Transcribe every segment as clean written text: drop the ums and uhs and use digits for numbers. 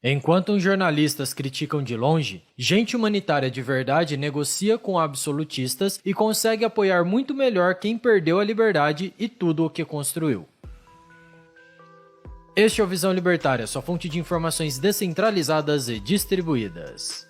Enquanto os jornalistas criticam de longe, gente humanitária de verdade negocia com absolutistas e consegue apoiar muito melhor quem perdeu a liberdade e tudo o que construiu. Este é o Visão Libertária, sua fonte de informações descentralizadas e distribuídas.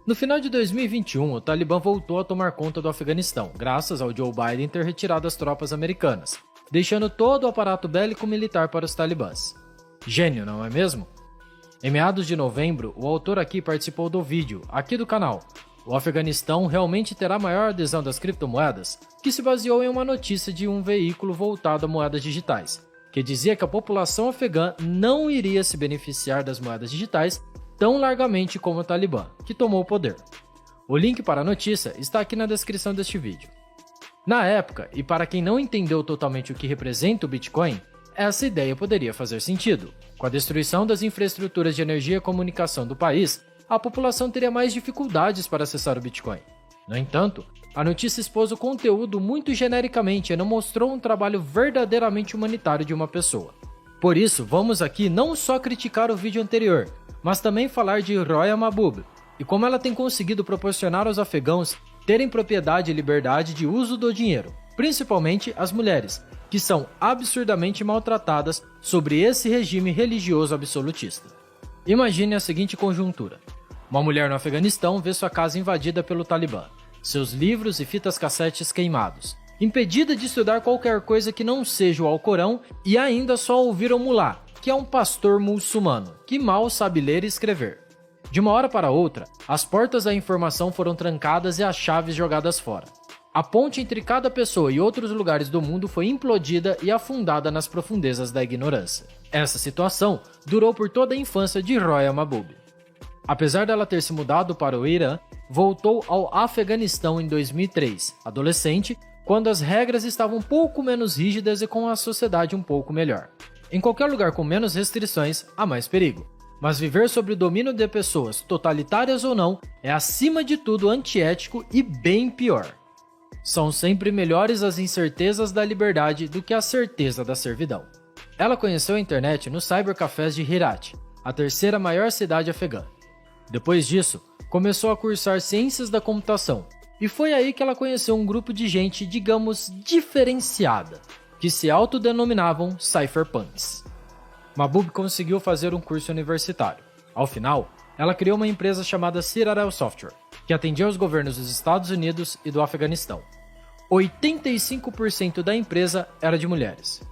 No final de 2021, o Talibã voltou a tomar conta do Afeganistão, graças ao Joe Biden ter retirado as tropas americanas, deixando todo o aparato bélico-militar para os talibãs. Gênio, não é mesmo? Em meados de novembro, o autor aqui participou do vídeo, aqui do canal. O Afeganistão realmente terá maior adesão das criptomoedas, que se baseou em uma notícia de um veículo voltado a moedas digitais, que dizia que a população afegã não iria se beneficiar das moedas digitais tão largamente como o Talibã, que tomou o poder. O link para a notícia está aqui na descrição deste vídeo. Na época, e para quem não entendeu totalmente o que representa o Bitcoin, essa ideia poderia fazer sentido. Com a destruição das infraestruturas de energia e comunicação do país, a população teria mais dificuldades para acessar o Bitcoin. No entanto, a notícia expôs o conteúdo muito genericamente e não mostrou um trabalho verdadeiramente humanitário de uma pessoa. Por isso, vamos aqui não só criticar o vídeo anterior, mas também falar de Roya Mahbub e como ela tem conseguido proporcionar aos afegãos terem propriedade e liberdade de uso do dinheiro, principalmente as mulheres, que são absurdamente maltratadas sobre esse regime religioso absolutista. Imagine a seguinte conjuntura. Uma mulher no Afeganistão vê sua casa invadida pelo Talibã, seus livros e fitas cassetes queimados, impedida de estudar qualquer coisa que não seja o Alcorão e ainda só ouvir o mulá, que é um pastor muçulmano, que mal sabe ler e escrever. De uma hora para outra, as portas da informação foram trancadas e as chaves jogadas fora. A ponte entre cada pessoa e outros lugares do mundo foi implodida e afundada nas profundezas da ignorância. Essa situação durou por toda a infância de Roya Mahbub. Apesar dela ter se mudado para o Irã, voltou ao Afeganistão em 2003, adolescente, quando as regras estavam um pouco menos rígidas e com a sociedade um pouco melhor. Em qualquer lugar com menos restrições, há mais perigo. Mas viver sob o domínio de pessoas, totalitárias ou não, é acima de tudo antiético e bem pior. São sempre melhores as incertezas da liberdade do que a certeza da servidão. Ela conheceu a internet nos cybercafés de Herat, a terceira maior cidade afegã. Depois disso, começou a cursar ciências da computação, e foi aí que ela conheceu um grupo de gente, digamos, diferenciada, que se autodenominavam cypherpunks. Mahbub conseguiu fazer um curso universitário. Ao final, ela criou uma empresa chamada Citadel Software, que atendia aos governos dos Estados Unidos e do Afeganistão. 85% da empresa era de mulheres.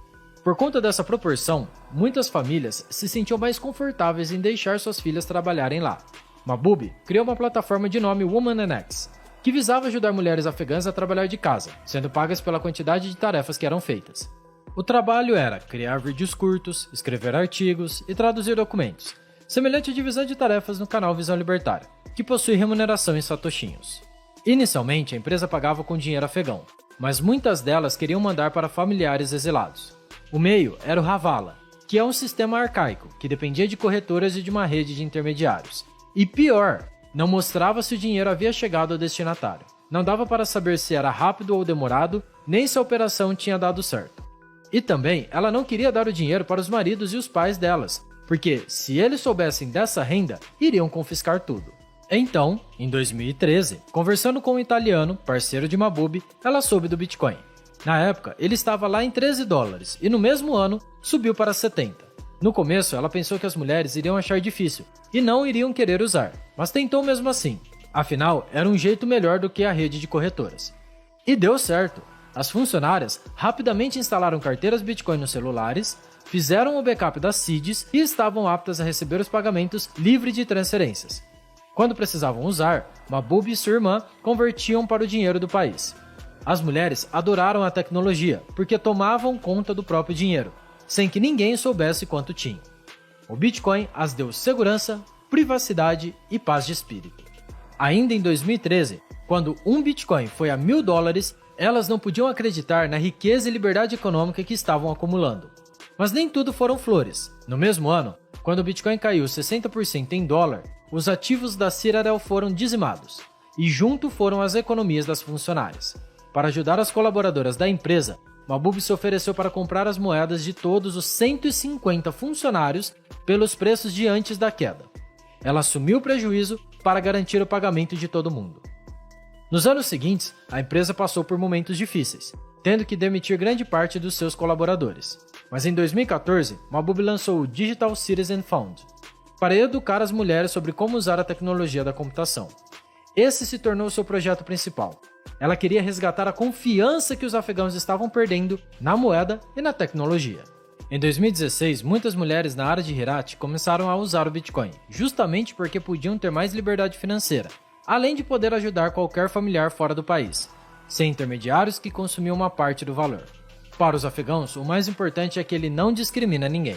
Por conta dessa proporção, muitas famílias se sentiam mais confortáveis em deixar suas filhas trabalharem lá. Mahbub criou uma plataforma de nome Woman&X, que visava ajudar mulheres afegãs a trabalhar de casa, sendo pagas pela quantidade de tarefas que eram feitas. O trabalho era criar vídeos curtos, escrever artigos e traduzir documentos, semelhante à divisão de tarefas no canal Visão Libertária, que possui remuneração em satoshinhos. Inicialmente, a empresa pagava com dinheiro afegão, mas muitas delas queriam mandar para familiares exilados. O meio era o Havala, que é um sistema arcaico, que dependia de corretoras e de uma rede de intermediários. E pior, não mostrava se o dinheiro havia chegado ao destinatário. Não dava para saber se era rápido ou demorado, nem se a operação tinha dado certo. E também, ela não queria dar o dinheiro para os maridos e os pais delas, porque, se eles soubessem dessa renda, iriam confiscar tudo. Então, em 2013, conversando com um italiano, parceiro de Mahbub, ela soube do Bitcoin. Na época, ele estava lá em $13 e no mesmo ano, subiu para 70. No começo, ela pensou que as mulheres iriam achar difícil e não iriam querer usar, mas tentou mesmo assim. Afinal, era um jeito melhor do que a rede de corretoras. E deu certo. As funcionárias rapidamente instalaram carteiras Bitcoin nos celulares, fizeram o backup das seeds e estavam aptas a receber os pagamentos livre de transferências. Quando precisavam usar, Mahbub e sua irmã convertiam para o dinheiro do país. As mulheres adoraram a tecnologia porque tomavam conta do próprio dinheiro, sem que ninguém soubesse quanto tinham. O Bitcoin as deu segurança, privacidade e paz de espírito. Ainda em 2013, quando um Bitcoin foi a $1.000, elas não podiam acreditar na riqueza e liberdade econômica que estavam acumulando. Mas nem tudo foram flores. No mesmo ano, quando o Bitcoin caiu 60% em dólar, os ativos da Citadel foram dizimados, e junto foram as economias das funcionárias. Para ajudar as colaboradoras da empresa, Mahbub se ofereceu para comprar as moedas de todos os 150 funcionários pelos preços de antes da queda. Ela assumiu o prejuízo para garantir o pagamento de todo mundo. Nos anos seguintes, a empresa passou por momentos difíceis, tendo que demitir grande parte dos seus colaboradores. Mas em 2014, Mahbub lançou o Digital Citizen Fund, para educar as mulheres sobre como usar a tecnologia da computação. Esse se tornou seu projeto principal. Ela queria resgatar a confiança que os afegãos estavam perdendo na moeda e na tecnologia. Em 2016, muitas mulheres na área de Herat começaram a usar o Bitcoin, justamente porque podiam ter mais liberdade financeira, além de poder ajudar qualquer familiar fora do país, sem intermediários que consumiam uma parte do valor. Para os afegãos, o mais importante é que ele não discrimina ninguém.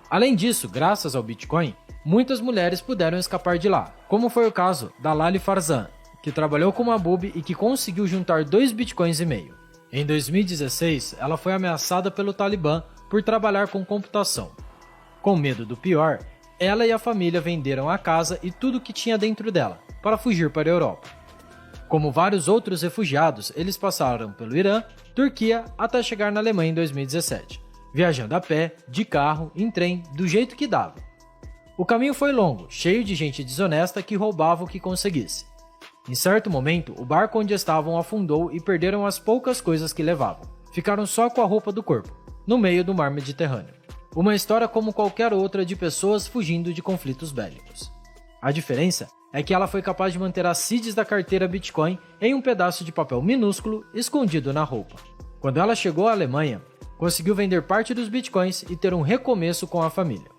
Além disso, graças ao Bitcoin, muitas mulheres puderam escapar de lá, como foi o caso da Lali Farzan, que trabalhou com Mahbub e que conseguiu juntar 2,5 bitcoins. Em 2016, ela foi ameaçada pelo Talibã por trabalhar com computação. Com medo do pior, ela e a família venderam a casa e tudo o que tinha dentro dela, para fugir para a Europa. Como vários outros refugiados, eles passaram pelo Irã, Turquia, até chegar na Alemanha em 2017, viajando a pé, de carro, em trem, do jeito que dava. O caminho foi longo, cheio de gente desonesta que roubava o que conseguisse. Em certo momento, o barco onde estavam afundou e perderam as poucas coisas que levavam. Ficaram só com a roupa do corpo, no meio do mar Mediterrâneo. Uma história como qualquer outra de pessoas fugindo de conflitos bélicos. A diferença é que ela foi capaz de manter as seeds da carteira Bitcoin em um pedaço de papel minúsculo escondido na roupa. Quando ela chegou à Alemanha, conseguiu vender parte dos Bitcoins e ter um recomeço com a família.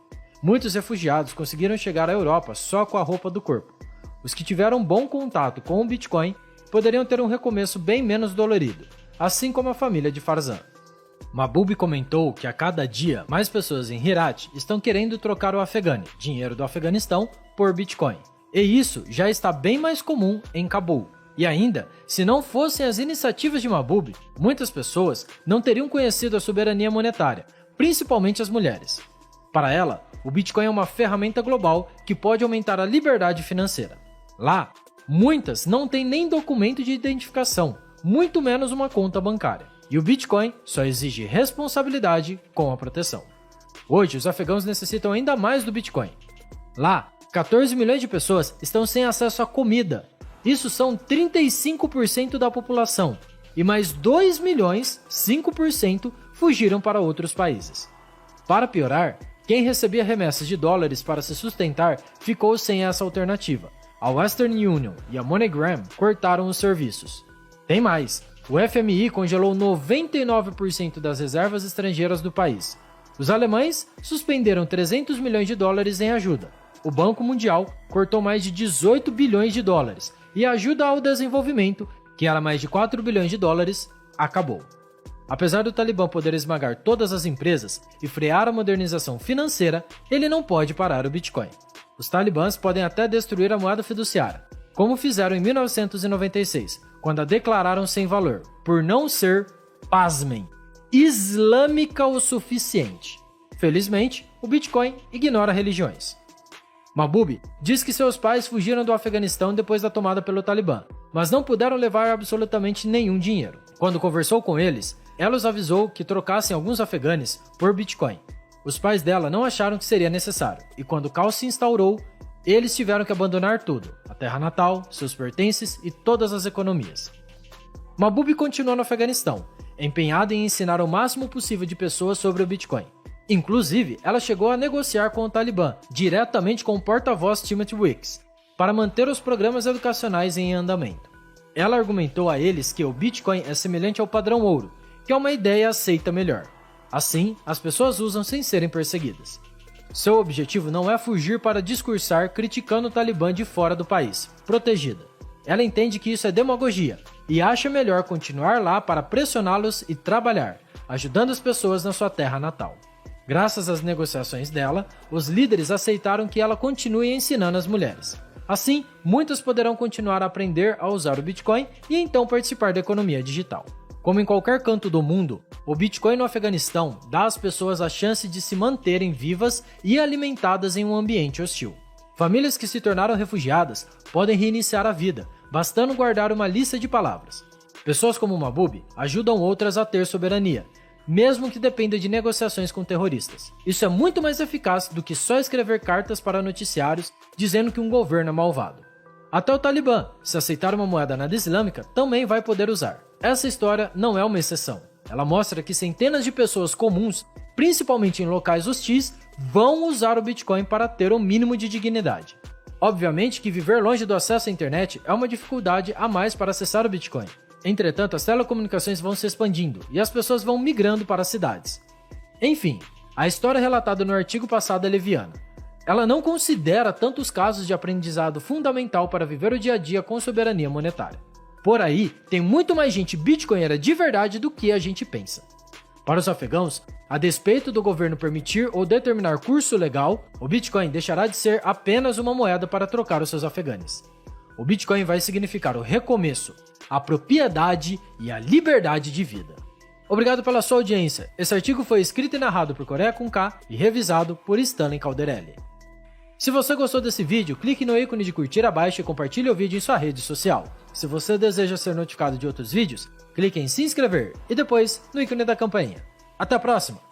Muitos refugiados conseguiram chegar à Europa só com a roupa do corpo. Os que tiveram bom contato com o Bitcoin poderiam ter um recomeço bem menos dolorido, assim como a família de Farzan. Mahbub comentou que a cada dia mais pessoas em Herat estão querendo trocar o Afegani, dinheiro do Afeganistão, por Bitcoin. E isso já está bem mais comum em Cabul. E ainda, se não fossem as iniciativas de Mahbub, muitas pessoas não teriam conhecido a soberania monetária, principalmente as mulheres. Para ela, o Bitcoin é uma ferramenta global que pode aumentar a liberdade financeira. Lá, muitas não têm nem documento de identificação, muito menos uma conta bancária. E o Bitcoin só exige responsabilidade com a proteção. Hoje, os afegãos necessitam ainda mais do Bitcoin. Lá, 14 milhões de pessoas estão sem acesso à comida. Isso são 35% da população. E mais 2 milhões, 5%, fugiram para outros países. Para piorar, quem recebia remessas de dólares para se sustentar ficou sem essa alternativa. A Western Union e a MoneyGram cortaram os serviços. Tem mais, o FMI congelou 99% das reservas estrangeiras do país. Os alemães suspenderam 300 milhões de dólares em ajuda. O Banco Mundial cortou mais de 18 bilhões de dólares e a ajuda ao desenvolvimento, que era mais de 4 bilhões de dólares, acabou. Apesar do Talibã poder esmagar todas as empresas e frear a modernização financeira, ele não pode parar o Bitcoin. Os talibãs podem até destruir a moeda fiduciária, como fizeram em 1996, quando a declararam sem valor, por não ser, pasmem, islâmica o suficiente. Felizmente, o Bitcoin ignora religiões. Mahbub diz que seus pais fugiram do Afeganistão depois da tomada pelo Talibã, mas não puderam levar absolutamente nenhum dinheiro. Quando conversou com eles, ela os avisou que trocassem alguns afeganes por Bitcoin. Os pais dela não acharam que seria necessário, e quando o caos se instaurou, eles tiveram que abandonar tudo, a terra natal, seus pertences e todas as economias. Mahbub continuou no Afeganistão, empenhada em ensinar o máximo possível de pessoas sobre o Bitcoin. Inclusive, ela chegou a negociar com o Talibã, diretamente com o porta-voz Timothy Wicks, para manter os programas educacionais em andamento. Ela argumentou a eles que o Bitcoin é semelhante ao padrão ouro, que é uma ideia aceita melhor. Assim, as pessoas usam sem serem perseguidas. Seu objetivo não é fugir para discursar criticando o Talibã de fora do país, protegida. Ela entende que isso é demagogia e acha melhor continuar lá para pressioná-los e trabalhar, ajudando as pessoas na sua terra natal. Graças às negociações dela, os líderes aceitaram que ela continue ensinando as mulheres. Assim, muitas poderão continuar a aprender a usar o Bitcoin e então participar da economia digital. Como em qualquer canto do mundo, o Bitcoin no Afeganistão dá às pessoas a chance de se manterem vivas e alimentadas em um ambiente hostil. Famílias que se tornaram refugiadas podem reiniciar a vida, bastando guardar uma lista de palavras. Pessoas como Mahbub ajudam outras a ter soberania, mesmo que dependa de negociações com terroristas. Isso é muito mais eficaz do que só escrever cartas para noticiários dizendo que um governo é malvado. Até o Talibã, se aceitar uma moeda nada islâmica, também vai poder usar. Essa história não é uma exceção. Ela mostra que centenas de pessoas comuns, principalmente em locais hostis, vão usar o Bitcoin para ter o mínimo de dignidade. Obviamente que viver longe do acesso à internet é uma dificuldade a mais para acessar o Bitcoin. Entretanto, as telecomunicações vão se expandindo e as pessoas vão migrando para as cidades. Enfim, a história relatada no artigo passado é leviana. Ela não considera tantos casos de aprendizado fundamental para viver o dia a dia com soberania monetária. Por aí, tem muito mais gente bitcoinheira de verdade do que a gente pensa. Para os afegãos, a despeito do governo permitir ou determinar curso legal, o Bitcoin deixará de ser apenas uma moeda para trocar os seus afegães. O Bitcoin vai significar o recomeço, a propriedade e a liberdade de vida. Obrigado pela sua audiência. Esse artigo foi escrito e narrado por Coreia com K e revisado por Stanley Calderelli. Se você gostou desse vídeo, clique no ícone de curtir abaixo e compartilhe o vídeo em sua rede social. Se você deseja ser notificado de outros vídeos, clique em se inscrever e depois no ícone da campainha. Até a próxima!